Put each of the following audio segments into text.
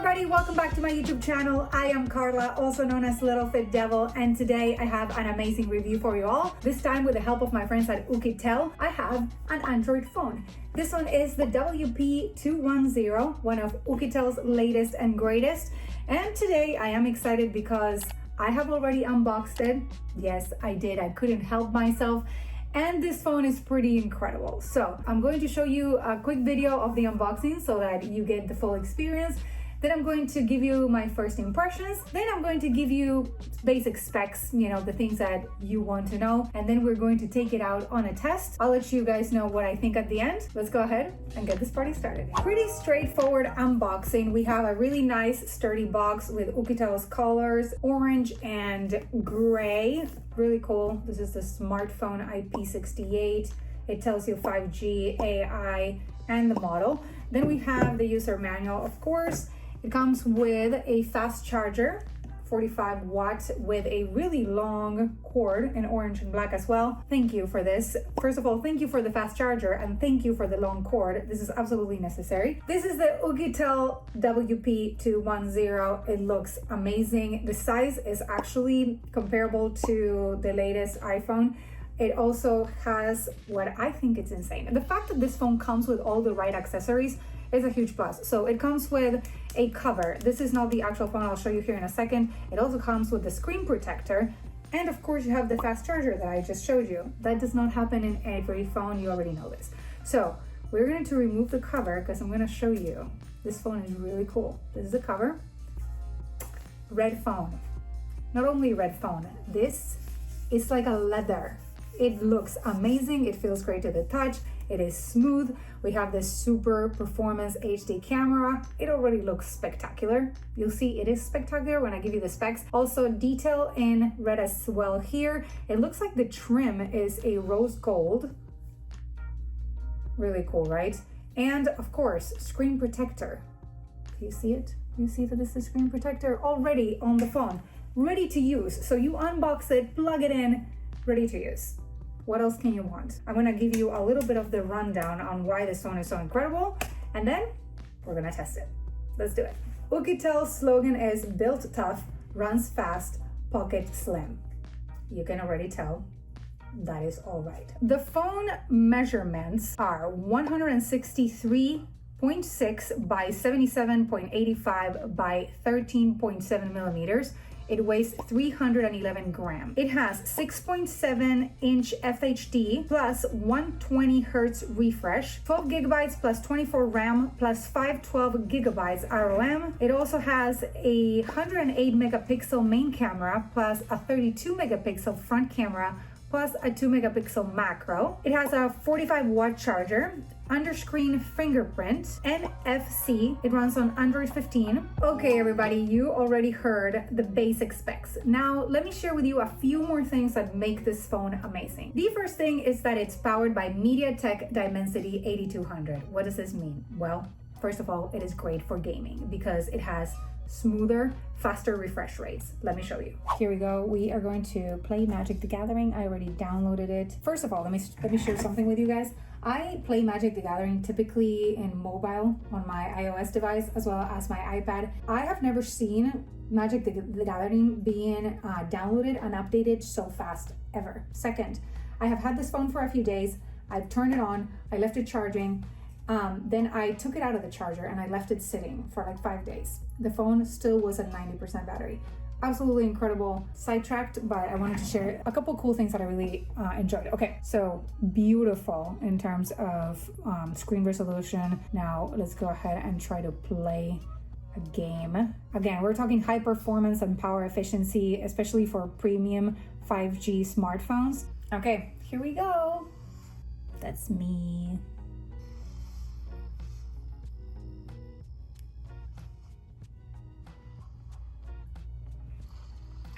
everybody, welcome back to my YouTube channel. I am Carla, also known as LittleFitDevil, and today I have an amazing review for you all. This time with the help of my friends at Oukitel, I have an Android phone. This one is the WP210, one of Oukitel's latest and greatest. And today I am excited because I have already unboxed it. Yes, I did. I couldn't help myself. And this phone is pretty incredible. So I'm going to show you a quick video of the unboxing so that you get the full experience. Then I'm going to give you my first impressions. Then I'm going to give you basic specs, the things that you want to know. And then we're going to take it out on a test. I'll let you guys know what I think at the end. Let's go ahead and get this party started. Pretty straightforward unboxing. We have a really nice sturdy box with Oukitel's colors, orange and gray. Really cool. This is the smartphone IP68. It tells you 5G, AI, and the model. Then we have the user manual, of course. It comes with a fast charger, 45 watts with a really long cord in orange and black as well. Thank you for this. First of all, thank you for the fast charger and thank you for the long cord. This is absolutely necessary. This is the Oukitel WP210. It looks amazing. The size is actually comparable to the latest iPhone. It also has what I think is insane. The fact that this phone comes with all the right accessories is a huge plus. So it comes with a cover. This is not the actual phone. I'll show you here in a second. It also comes with the screen protector. And of course you have the fast charger that I just showed you. That does not happen in every phone. You already know this. So we're going to remove the cover because I'm going to show you. This phone is really cool. This is the cover. Red phone. Not only red phone. This is like a leather. It looks amazing. It feels great to the touch. It is smooth. We have this super performance HD camera. It already looks spectacular. You'll see it is spectacular when I give you the specs. Also detail in red as well here. It looks like the trim is a rose gold. Really cool, right? And of course, screen protector. Do you see it? You see that this is screen protector already on the phone, ready to use. So you unbox it, plug it in, ready to use. What else can you want? I'm gonna give you a little bit of the rundown on why this phone is so incredible, and then we're gonna test it. Let's do it. Oukitel's slogan is built tough, runs fast, pocket slim. You can already tell that is all right. The phone measurements are 163.6 by 77.85 by 13.7 millimeters. It weighs 311 grams. It has 6.7-inch FHD plus 120 Hertz refresh, 12 gigabytes plus 24 RAM plus 512 gigabytes ROM. It also has a 108 megapixel main camera plus a 32 megapixel front camera plus a 2 megapixel macro. It has a 45 watt charger, under-screen fingerprint, NFC. It runs on Android 15. Okay, everybody, you already heard the basic specs. Now, let me share with you a few more things that make this phone amazing. The first thing is that it's powered by MediaTek Dimensity 8200. What does this mean? Well, first of all, it is great for gaming because it has smoother, faster refresh rates. Let me show you. Here we go. We are going to play Magic the Gathering. I already downloaded it. First of all, let me share something with you guys. I play Magic the Gathering typically in mobile on my iOS device as well as my iPad. I have never seen Magic the Gathering being downloaded and updated so fast ever. Second, I have had this phone for a few days. I've turned it on. I left it charging. Then I took it out of the charger and I left it sitting for like 5 days. The phone still was at 90% battery. Absolutely incredible. Sidetracked, but I wanted to share a couple cool things that I really enjoyed. Okay, so beautiful in terms of screen resolution. Now let's go ahead and try to play a game. Again, we're talking high performance and power efficiency, especially for premium 5G smartphones. Okay, here we go. That's me.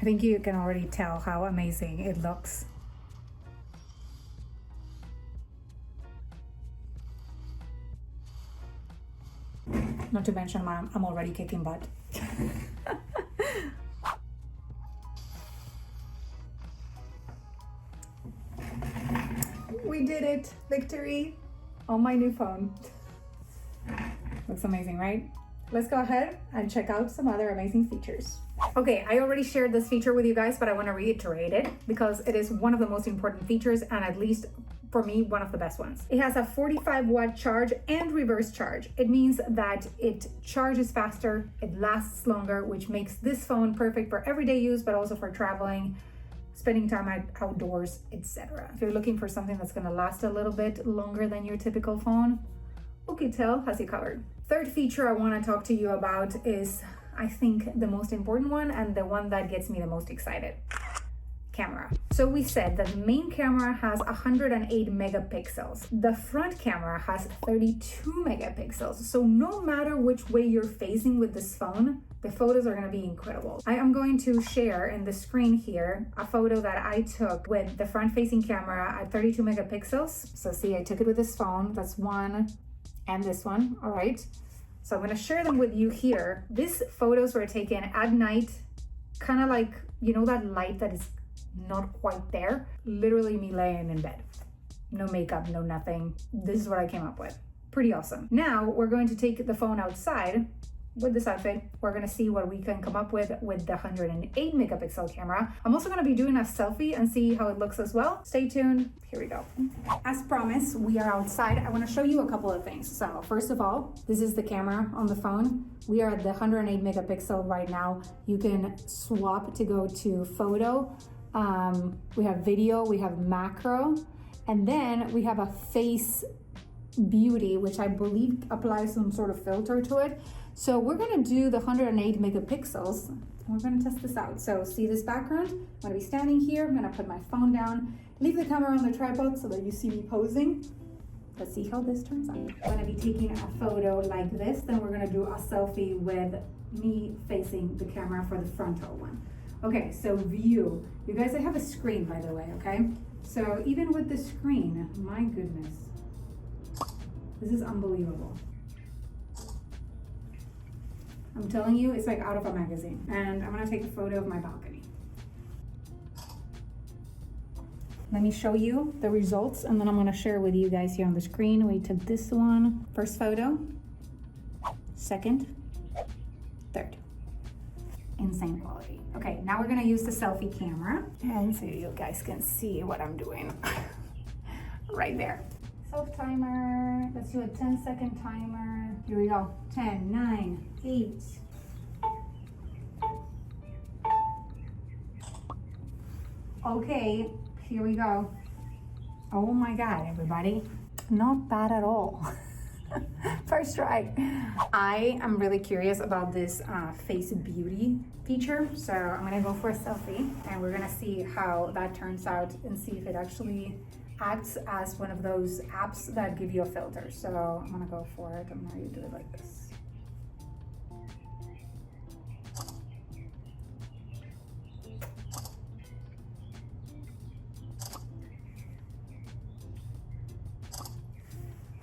I think you can already tell how amazing it looks. Not to mention I'm already kicking butt. We did it! Victory on my new phone. Looks amazing, right? let's go ahead and check out some other amazing features. Okay, I already shared this feature with you guys, but I want to reiterate it because it is one of the most important features, and at least for me, one of the best ones. It has a 45-watt charge and reverse charge. It means that it charges faster, it lasts longer, which makes this phone perfect for everyday use, but also for traveling, spending time outdoors, etc. If you're looking for something that's gonna last a little bit longer than your typical phone, Oukitel has you covered. Third feature I wanna talk to you about is, I think, the most important one and the one that gets me the most excited. Camera. So we said that the main camera has 108 megapixels. The front camera has 32 megapixels. So no matter which way you're facing with this phone, the photos are gonna be incredible. I am going to share in the screen here a photo that I took with the front-facing camera at 32 megapixels. So see, I took it with this phone. That's one and this one, all right? So I'm gonna share them with you here. These photos were taken at night, kind of like, you know, that light that is not quite there. Literally me laying in bed. No makeup, no nothing. This is what I came up with. Pretty awesome. Now we're going to take the phone outside with this outfit. We're gonna see what we can come up with the 108 megapixel camera. I'm also gonna be doing a selfie and see how it looks as well. Stay tuned, here we go. As promised, we are outside. I wanna show you a couple of things. So first of all, this is the camera on the phone. We are at the 108 megapixel right now. You can swap to go to photo. We have video, we have macro, and then we have a face beauty, which I believe applies some sort of filter to it. So we're gonna do the 108 megapixels, and we're gonna test this out. So see this background? I'm gonna be standing here, I'm gonna put my phone down, leave the camera on the tripod so that you see me posing. Let's see how this turns out. I'm gonna be taking a photo like this, then we're gonna do a selfie with me facing the camera for the frontal one. Okay, so view. You guys, I have a screen, by the way, okay? So even with the screen, my goodness, this is unbelievable. I'm telling you, it's like out of a magazine. And I'm gonna take a photo of my balcony. Let me show you the results, and then I'm gonna share with you guys here on the screen. We took this one, first photo, second, third. Insane quality. Okay, now we're gonna use the selfie camera, and so you guys can see what I'm doing right there. Self timer, let's do a 10-second timer. Here we go, 10, 9, 8. Okay, here we go. Oh my God, everybody. Not bad at all. First try. I am really curious about this face beauty feature, so I'm gonna go for a selfie and we're gonna see how that turns out and see if it actually acts as one of those apps that give you a filter. So I'm gonna go for it. I'm gonna do it like this.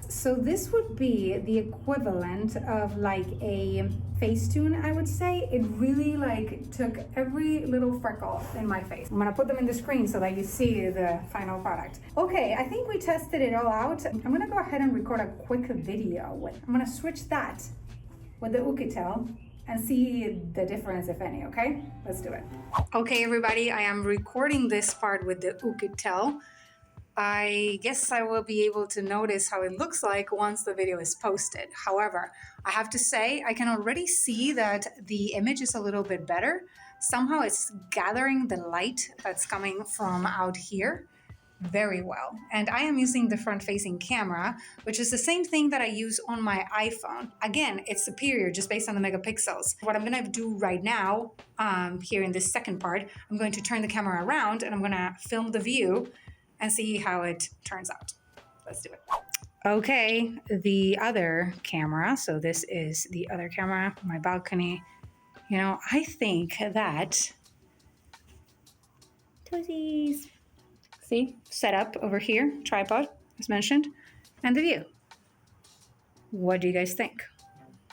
So this would be the equivalent of like a Facetune, I would say. It really like took every little freckle in my face. I'm gonna put them in the screen so that you see the final product. Okay, I think we tested it all out. I'm gonna go ahead and record a quick video. I'm gonna switch that with the Oukitel and see the difference, if any, okay? Let's do it. Okay, everybody, I am recording this part with the Oukitel. I guess I will be able to notice how it looks like once the video is posted. However, I have to say, I can already see that the image is a little bit better. Somehow it's gathering the light that's coming from out here very well. And I am using the front-facing camera, which is the same thing that I use on my iPhone. Again, it's superior just based on the megapixels. What I'm gonna do right now, here in this second part, I'm going to turn the camera around and I'm gonna film the view and see how it turns out. Let's do it. Okay, the other camera. So this is the other camera, my balcony. You know, I think that, toesies. See, set up over here, tripod, as mentioned, and the view. What do you guys think?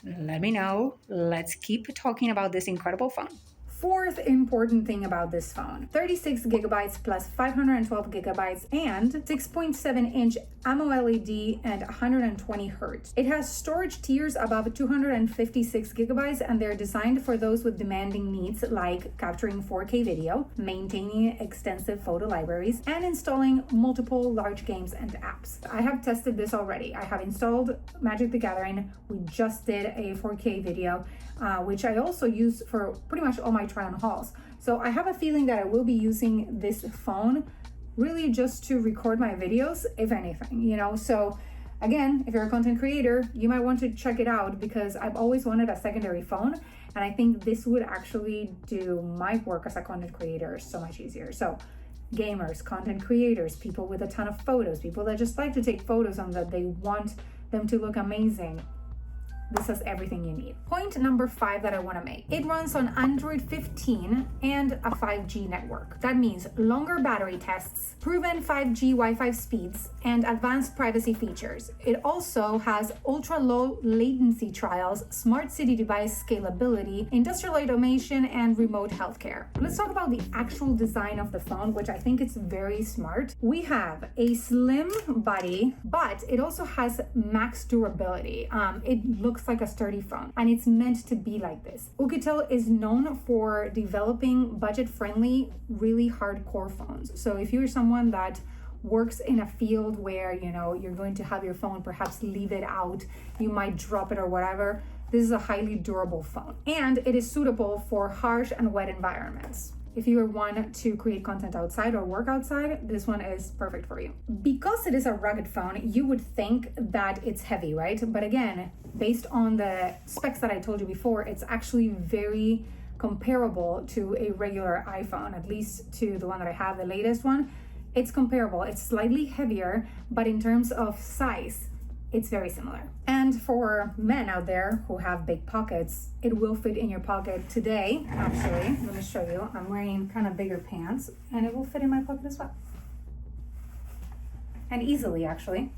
Let me know. Let's keep talking about this incredible phone. fourth important thing about this phone: 36 gigabytes plus 512 gigabytes and 6.7-inch AMOLED LED and 120 Hertz. It has storage tiers above 256 gigabytes, and they're designed for those with demanding needs like capturing 4K video, maintaining extensive photo libraries, and installing multiple large games and apps. I have tested this already. I have installed Magic the Gathering. We just did a 4K video, which I also use for pretty much all my try-on hauls. So I have a feeling that I will be using this phone really just to record my videos, if anything, you know. So again, if you're a content creator, you might want to check it out, because I've always wanted a secondary phone, and I think this would actually do my work as a content creator so much easier. So gamers, content creators, people with a ton of photos, people that just like to take photos and that they want them to look amazing, this has everything you need. Point number 5 that I want to make: it runs on Android 15 and a 5G network. That means longer battery tests, proven 5G Wi-Fi speeds, and advanced privacy features. It also has ultra low latency trials, smart city device scalability, industrial automation, and remote healthcare. Let's talk about the actual design of the phone, which I think is very smart. We have a slim body, but it also has max durability. It looks like a sturdy phone, and it's meant to be like this. Oukitel is known for developing budget-friendly, really hardcore phones. So if you're someone that works in a field where, you know, you're going to have your phone perhaps leave it out, you might drop it or whatever, this is a highly durable phone, and it is suitable for harsh and wet environments. If you want to create content outside or work outside, this one is perfect for you. Because it is a rugged phone, you would think that it's heavy, right? But again, based on the specs that I told you before, it's actually very comparable to a regular iPhone, at least to the one that I have, the latest one. It's comparable. It's slightly heavier, but in terms of size, it's very similar. And for men out there who have big pockets, it will fit in your pocket. Today, actually, let me show you. I'm wearing kind of bigger pants, and it will fit in my pocket as well. And easily, actually.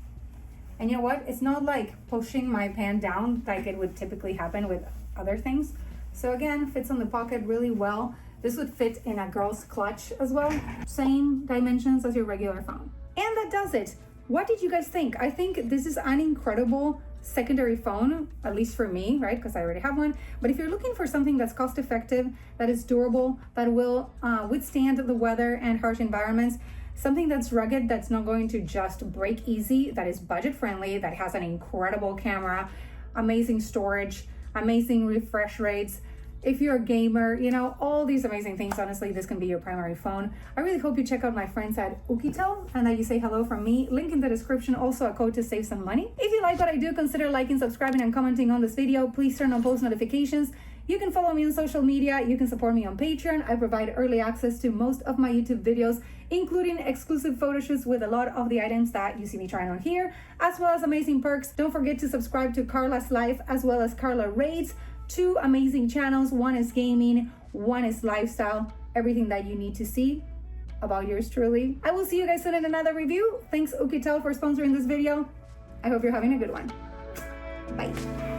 And you know what? It's not like pushing my pant down like it would typically happen with other things. So again, fits on the pocket really well. This would fit in a girl's clutch as well. Same dimensions as your regular phone. And that does it. What did you guys think? I think this is an incredible secondary phone, at least for me, right? Because I already have one. But if you're looking for something that's cost effective, that is durable, that will withstand the weather and harsh environments, something that's rugged, that's not going to just break easy, that is budget friendly, that has an incredible camera, amazing storage, amazing refresh rates. If you're a gamer, you know, all these amazing things, honestly, this can be your primary phone. I really hope you check out my friends at Oukitel and that you say hello from me. Link in the description, also a code to save some money. If you like what I do, consider liking, subscribing, and commenting on this video. Please turn on post notifications. You can follow me on social media. You can support me on Patreon. I provide early access to most of my YouTube videos, including exclusive photo shoots with a lot of the items that you see me trying on here, as well as amazing perks. Don't forget to subscribe to Carla's Life as well as Carla Raids. 2 amazing channels. One is gaming, one is lifestyle. Everything that you need to see about yours truly. I will see you guys soon in another review. Thanks Oukitel for sponsoring this video. I hope you're having a good one. Bye.